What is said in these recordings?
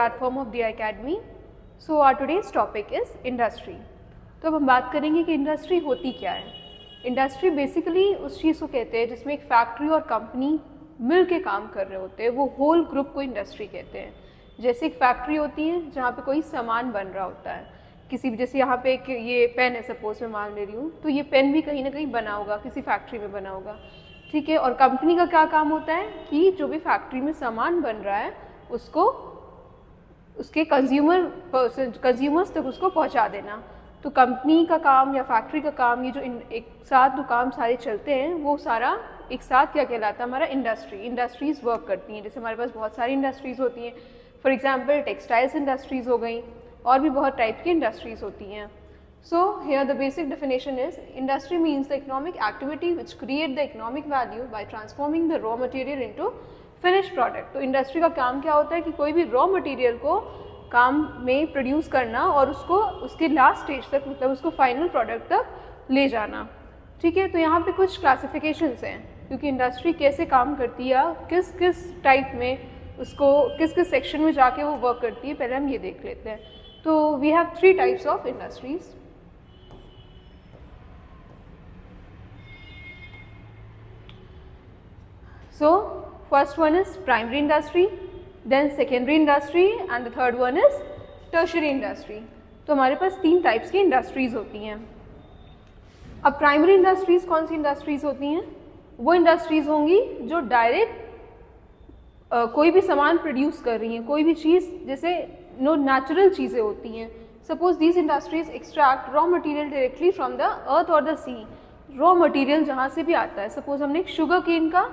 platform of the Academy. So our today's topic is industry. तो अब हम बात करेंगे कि इंडस्ट्री होती क्या है. इंडस्ट्री बेसिकली उस चीज़ को कहते हैं जिसमें एक फैक्ट्री और कंपनी मिल के काम कर रहे होते हैं, वो होल ग्रुप को इंडस्ट्री कहते हैं. जैसे एक फैक्ट्री होती है जहाँ पे कोई सामान बन रहा होता है, किसी भी, जैसे यहाँ पे एक ये पेन है सपोज मैं मान ले रही हूँ, तो ये पेन भी कहीं ना कहीं बना होगा, किसी फैक्ट्री में बना होगा, ठीक है. और कंपनी का क्या काम होता है कि जो भी फैक्ट्री में सामान बन रहा है उसको उसके कंज्यूमर्स तक उसको पहुँचा देना. तो कंपनी का काम या फैक्ट्री का काम, ये जो एक साथ जो काम सारे चलते हैं वो सारा एक साथ क्या कहलाता है, हमारा इंडस्ट्री. इंडस्ट्रीज़ वर्क करती हैं. जैसे हमारे पास बहुत सारी इंडस्ट्रीज़ होती हैं, फॉर एग्जांपल टेक्सटाइल्स इंडस्ट्रीज़ हो गई, और भी बहुत टाइप की इंडस्ट्रीज़ होती हैं. So here the basic definition is industry means the economic activity which create the economic value by transforming the raw material into finished product. तो इंडस्ट्री का काम क्या होता है कि कोई भी रॉ मटेरियल को काम में प्रोड्यूस करना और उसको उसके लास्ट स्टेज तक, मतलब उसको फाइनल प्रोडक्ट तक ले जाना, ठीक है. तो यहाँ पे कुछ क्लासिफिकेशंस हैं क्योंकि इंडस्ट्री कैसे काम करती है, किस किस टाइप में उसको किस किस सेक्शन में जाके वो वर्क करती है, पहले हम ये देख लेते हैं. तो we have 3 types of industries. So first one is primary industry, then secondary industry and the third one is tertiary industry. तो हमारे पास 3 टाइप्स की इंडस्ट्रीज़ होती हैं. अब प्राइमरी इंडस्ट्रीज़ कौन सी इंडस्ट्रीज़ होती हैं? वो इंडस्ट्रीज़ होंगी जो डायरेक्ट कोई भी सामान प्रोड्यूस कर रही हैं, कोई भी चीज़, जैसे नो नेचुरल चीज़ें होती हैं. Suppose these industries extract raw material directly from the earth और द सी. रॉ मटेरियल जहाँ से भी आता है, सपोज हमने एक शुगर केन का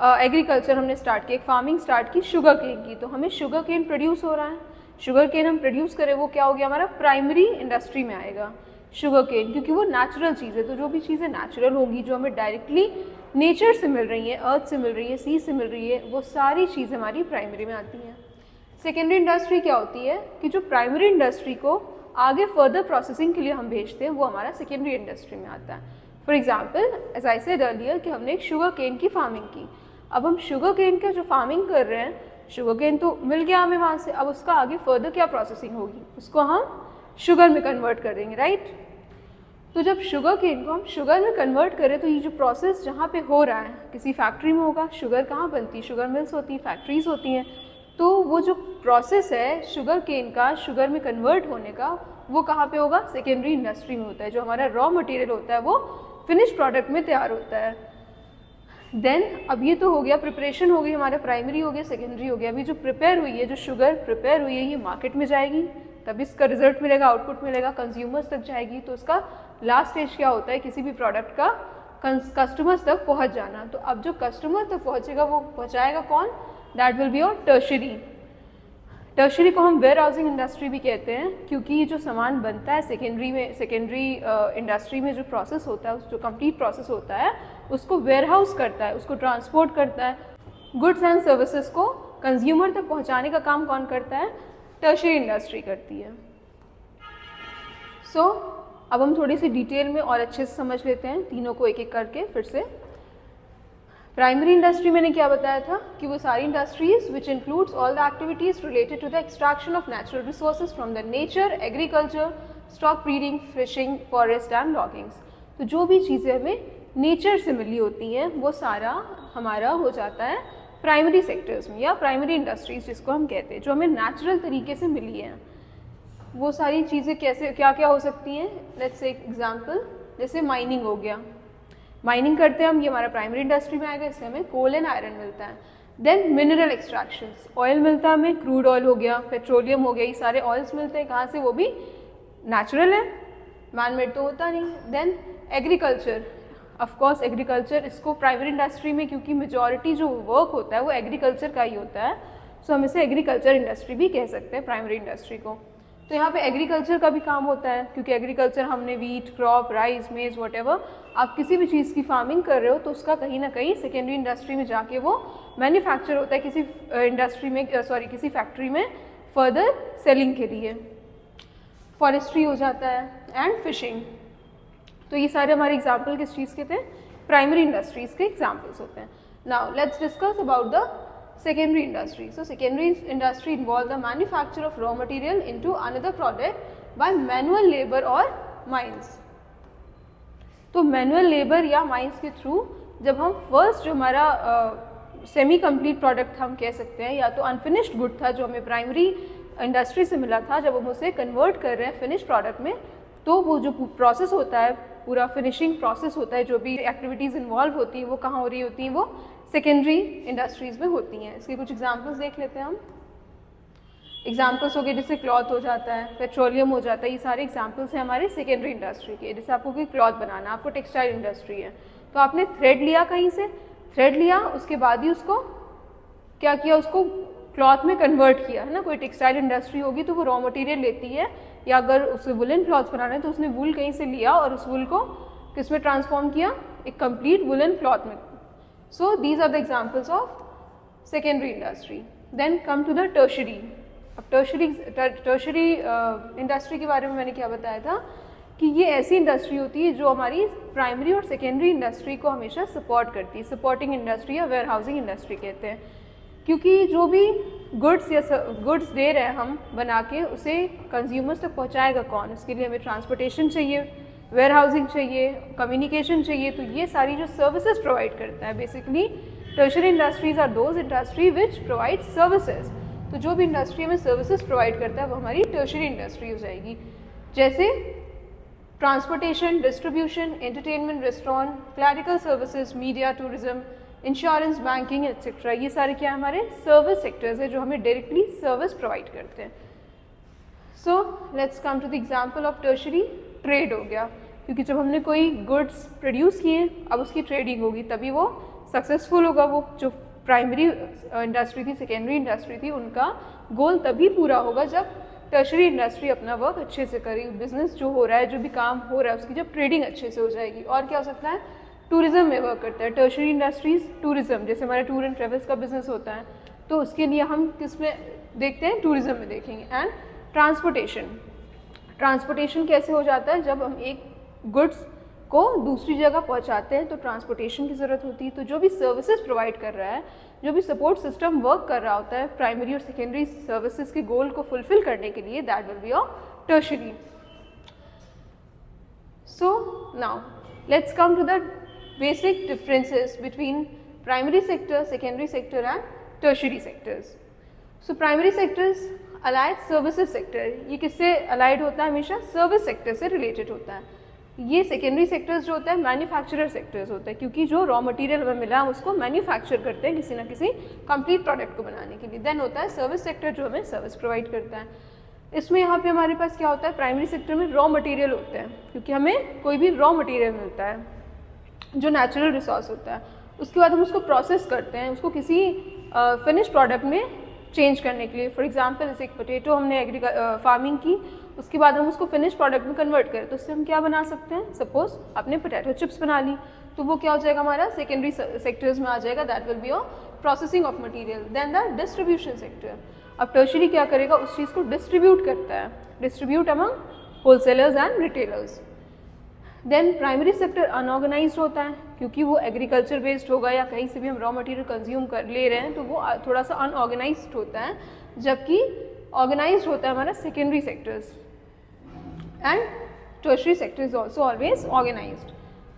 एग्रीकल्चर हमने स्टार्ट किया, एक फार्मिंग स्टार्ट की शुगर केन की, तो हमें शुगर केन प्रोड्यूस हो रहा है. शुगर केन हम प्रोड्यूस करें, वो क्या हो गया, हमारा प्राइमरी इंडस्ट्री में आएगा शुगर केन, क्योंकि वो नेचुरल चीज़ है. तो जो भी चीज़ें नेचुरल होंगी, जो हमें डायरेक्टली नेचर से मिल रही हैं, अर्थ से मिल रही है, सी से मिल रही है, वो सारी चीज़ें हमारी प्राइमरी में आती हैं. सेकेंडरी इंडस्ट्री क्या होती है कि जो प्राइमरी इंडस्ट्री को आगे फर्दर प्रोसेसिंग के लिए हम भेजते हैं, वो हमारा सेकेंडरी इंडस्ट्री में आता है. For example as I said earlier कि हमने एक शुगर केन की फार्मिंग की. अब हम शुगर केन का जो फार्मिंग कर रहे हैं, शुगर केन तो मिल गया हमें वहाँ से, अब उसका आगे फर्दर क्या प्रोसेसिंग होगी, उसको हम शुगर में कन्वर्ट कर देंगे, राइट. तो जब शुगर केन को हम शुगर में कन्वर्ट करें, तो ये जो प्रोसेस जहाँ पे हो रहा है, किसी फैक्ट्री में होगा. शुगर कहाँ बनती है, शुगर मिल्स होती है, फैक्ट्रीज होती हैं. तो वो जो प्रोसेस है शुगर केन का शुगर में कन्वर्ट होने का, वो कहाँ पे होगा, सेकेंडरी इंडस्ट्री में होता है. जो हमारा रॉ मटेरियल होता है वो फिनिश प्रोडक्ट में तैयार होता है. देन अब ये तो हो गया, प्रिपरेशन हो गई, हमारा प्राइमरी हो गया, सेकेंडरी हो गया. अभी जो प्रिपेयर हुई है, जो शुगर प्रिपेयर हुई है, ये मार्केट में जाएगी, तब इसका रिजल्ट मिलेगा, आउटपुट मिलेगा, कंज्यूमर्स तक जाएगी. तो उसका लास्ट स्टेज क्या होता है, किसी भी प्रोडक्ट का कस्टमर्स तक पहुंच जाना. तो अब जो कस्टमर तक पहुंचेगा वो पहुंचाएगा कौन, that will be your tertiary. Tertiary को हम वेयर हाउसिंग इंडस्ट्री भी कहते हैं, क्योंकि ये जो सामान बनता है सेकेंडरी इंडस्ट्री में जो प्रोसेस होता है, जो कंप्लीट प्रोसेस होता है, उसको वेयर हाउस करता है, उसको ट्रांसपोर्ट करता है. गुड्स एंड सर्विसेज को कंज्यूमर तक पहुंचाने का काम कौन करता है, टर्शरी इंडस्ट्री करती है. सो अब हम थोड़ी सी डिटेल में और अच्छे से समझ लेते हैं तीनों को एक एक करके फिर से. प्राइमरी इंडस्ट्री मैंने क्या बताया था कि वो सारी industries which includes all the activities related to the extraction of natural resources from the nature, agriculture, stock breeding, fishing, forest and loggings. तो जो भी चीज़ें हमें नेचर से मिली होती हैं वो सारा हमारा हो जाता है प्राइमरी सेक्टर्स में, या प्राइमरी इंडस्ट्रीज जिसको हम कहते हैं, जो हमें नेचुरल तरीके से मिली हैं. वो सारी चीज़ें कैसे क्या क्या हो सकती हैं, लेट्स से एग्जांपल, जैसे माइनिंग हो गया. माइनिंग करते हैं हम, ये हमारा प्राइमरी इंडस्ट्री में आएगा, इससे हमें कोल एंड आयरन मिलता है. देन मिनरल एक्सट्रैक्शंस, ऑयल मिलता है हमें, क्रूड ऑयल हो गया, पेट्रोलियम हो गया, ये सारे ऑयल्स मिलते हैं. कहाँ से, वो भी नेचुरल है, मैन मेड तो होता नहीं. देन एग्रीकल्चर, ऑफकोर्स एग्रीकल्चर, इसको प्राइमरी इंडस्ट्री में क्योंकि मेजॉरिटी जो वर्क होता है वो एग्रीकल्चर का ही होता है, सो हम इसे एग्रीकल्चर इंडस्ट्री भी कह सकते हैं प्राइमरी इंडस्ट्री को. तो यहाँ पे एग्रीकल्चर का भी काम होता है, क्योंकि एग्रीकल्चर हमने वीट, क्रॉप, राइस, मेज, व्हाटएवर, आप किसी भी चीज़ की फार्मिंग कर रहे हो तो उसका कहीं ना कहीं सेकेंडरी इंडस्ट्री में जाके वो मैन्युफैक्चर होता है किसी इंडस्ट्री में, किसी फैक्ट्री में फर्दर सेलिंग के लिए. फॉरेस्ट्री हो जाता है एंड फिशिंग. तो ये सारे हमारे एग्जाम्पल किस चीज़ के थे, प्राइमरी इंडस्ट्रीज़ के एग्जाम्पल्स होते हैं. Now let's discuss about the secondary industry. So secondary industry involve the manufacture of raw material into another product by manual labor or mines. तो मैनुअल लेबर या माइंस के through जब हम first जो हमारा सेमी कंप्लीट प्रोडक्ट हम कह सकते हैं, या तो अनफिनिश्ड गुड था जो हमें प्राइमरी इंडस्ट्री से मिला था, जब हम उसे कन्वर्ट कर रहे हैं फिनिश प्रोडक्ट में, तो वो जो प्रोसेस होता है, पूरा फिनिशिंग प्रोसेस होता है, जो भी एक्टिविटीज़ इन्वॉल्व होती हैं वो कहाँ हो रही होती हैं, वो सेकेंडरी इंडस्ट्रीज़ में होती हैं. इसके कुछ एग्जांपल्स देख लेते हैं हम. एग्जाम्पल्स हो गए जैसे क्लॉथ हो जाता है, पेट्रोलियम हो जाता है, ये सारे एग्जाम्पल्स हैं हमारे सेकेंडरी इंडस्ट्री के. जैसे आपको कोई क्लॉथ बनाना, आपको टेक्सटाइल इंडस्ट्री है, तो आपने थ्रेड लिया, कहीं से थ्रेड लिया, उसके बाद ही उसको क्या किया, उसको क्लॉथ में कन्वर्ट किया, है ना. कोई टेक्सटाइल इंडस्ट्री होगी तो वो रॉ मटेरियल लेती है, या अगर उसे वुलन क्लॉथ बनाना है तो उसने वुल कहीं से लिया और उस वुल को किस में ट्रांसफॉर्म किया, एक कंप्लीट वुलन क्लॉथ में. So these are the examples of secondary industry. Then come to the tertiary. अब टर्शरी इंडस्ट्री के बारे में मैंने क्या बताया था कि ये ऐसी इंडस्ट्री होती है जो हमारी प्राइमरी और सेकेंडरी इंडस्ट्री को हमेशा सपोर्ट करती है. सपोर्टिंग इंडस्ट्री या वेयर हाउसिंग इंडस्ट्री कहते हैं, क्योंकि जो भी गुड्स या गुड्स दे रहे हैं हम बना के, उसे कंज्यूमर्स तक पहुंचाएगा कौन. उसके लिए हमें ट्रांसपोर्टेशन चाहिए, वेयर हाउसिंग चाहिए, कम्युनिकेशन चाहिए. तो ये सारी जो सर्विसेज प्रोवाइड करता है, basically tertiary industries are those industry which provide services. तो जो भी इंडस्ट्री हमें सर्विसेज प्रोवाइड करता है वो हमारी टर्शरी इंडस्ट्री हो जाएगी. जैसे transportation, distribution, entertainment, restaurant, clerical services, media, tourism, insurance, banking etcetera, ये सारे क्या हमारे सर्विस सेक्टर्स है जो हमें डायरेक्टली सर्विस प्रोवाइड करते हैं. So let's come to the example of tertiary. Trade हो गया, क्योंकि जब हमने कोई गुड्स प्रोड्यूस किए, अब उसकी ट्रेडिंग होगी, तभी वो सक्सेसफुल होगा. वो जो प्राइमरी इंडस्ट्री थी, सेकेंडरी इंडस्ट्री थी, उनका गोल तभी पूरा होगा जब टर्शरी इंडस्ट्री अपना वर्क अच्छे से करेगी. बिजनेस जो हो रहा है, जो भी काम हो रहा है, उसकी जब ट्रेडिंग अच्छे से हो जाएगी. और क्या हो सकता है, टूरिज्म में वर्क करता है टर्शरी इंडस्ट्रीज़. टूरिज्म जैसे हमारा टूर एंड ट्रेवल्स का बिजनेस होता है, तो उसके लिए हम किस में देखते हैं, टूरिज्म में देखेंगे. And transportation. ट्रांसपोर्टेशन कैसे हो जाता है, जब हम एक गुड्स को दूसरी जगह पहुंचाते हैं तो ट्रांसपोर्टेशन की ज़रूरत होती है. तो जो भी सर्विसेज प्रोवाइड कर रहा है, जो भी सपोर्ट सिस्टम वर्क कर रहा होता है प्राइमरी और सेकेंडरी सर्विसेज के गोल को फुलफिल करने के लिए, that will be your tertiary. So now let's come to the basic differences between primary sector, secondary sector and tertiary sectors. So primary sectors allied services sector, ये किससे allied होता है, हमेशा सर्विस सेक्टर से related होता है. ये secondary sectors जो होता है मैन्युफैक्चरर सेक्टर्स होता है, क्योंकि जो रॉ मटेरियल हमें मिला हम उसको मैन्युफैक्चर करते हैं किसी ना किसी कंप्लीट प्रोडक्ट को बनाने के लिए. देन होता है सर्विस सेक्टर जो हमें सर्विस प्रोवाइड करता है. इसमें यहाँ पे हमारे पास क्या होता है, प्राइमरी सेक्टर में रॉ मटेरियल होते हैं, क्योंकि हमें कोई भी रॉ मटेरियल मिलता है जो नेचुरल रिसोर्स होता है, उसके बाद हम उसको प्रोसेस करते हैं, उसको किसी फिनिश प्रोडक्ट में चेंज करने के लिए. फॉर एग्जांपल जैसे एक पोटैटो हमने फार्मिंग की, उसके बाद हम उसको फिनिश प्रोडक्ट में कन्वर्ट करें, तो उससे हम क्या बना सकते हैं, सपोज आपने पोटैटो चिप्स बना ली, तो वो क्या हो जाएगा, हमारा सेकेंडरी सेक्टर्स में आ जाएगा. That will be your processing of material. Then the distribution sector. अब टर्शरी क्या करेगा, उस चीज़ को डिस्ट्रीब्यूट करता है, distribute among wholesalers and retailers. Then primary sector unorganise होता है, क्योंकि वो एग्रीकल्चर बेस्ड होगा या कहीं से भी हम रॉ मटेरियल कंज्यूम कर ले रहे हैं, तो वो थोड़ा सा अनऑर्गेनाइज होता है, जबकि ऑर्गेनाइज होता है हमारा secondary sectors. And tertiary sector is also always organised.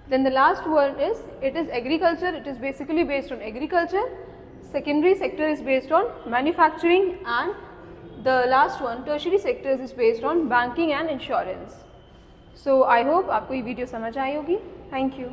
Then the last one is, it is agriculture, it is basically based on agriculture. Secondary sector is based on manufacturing, and the last one, tertiary sector, is based on banking and insurance. So I hope आपको ये video समझ आई होगी. Thank you.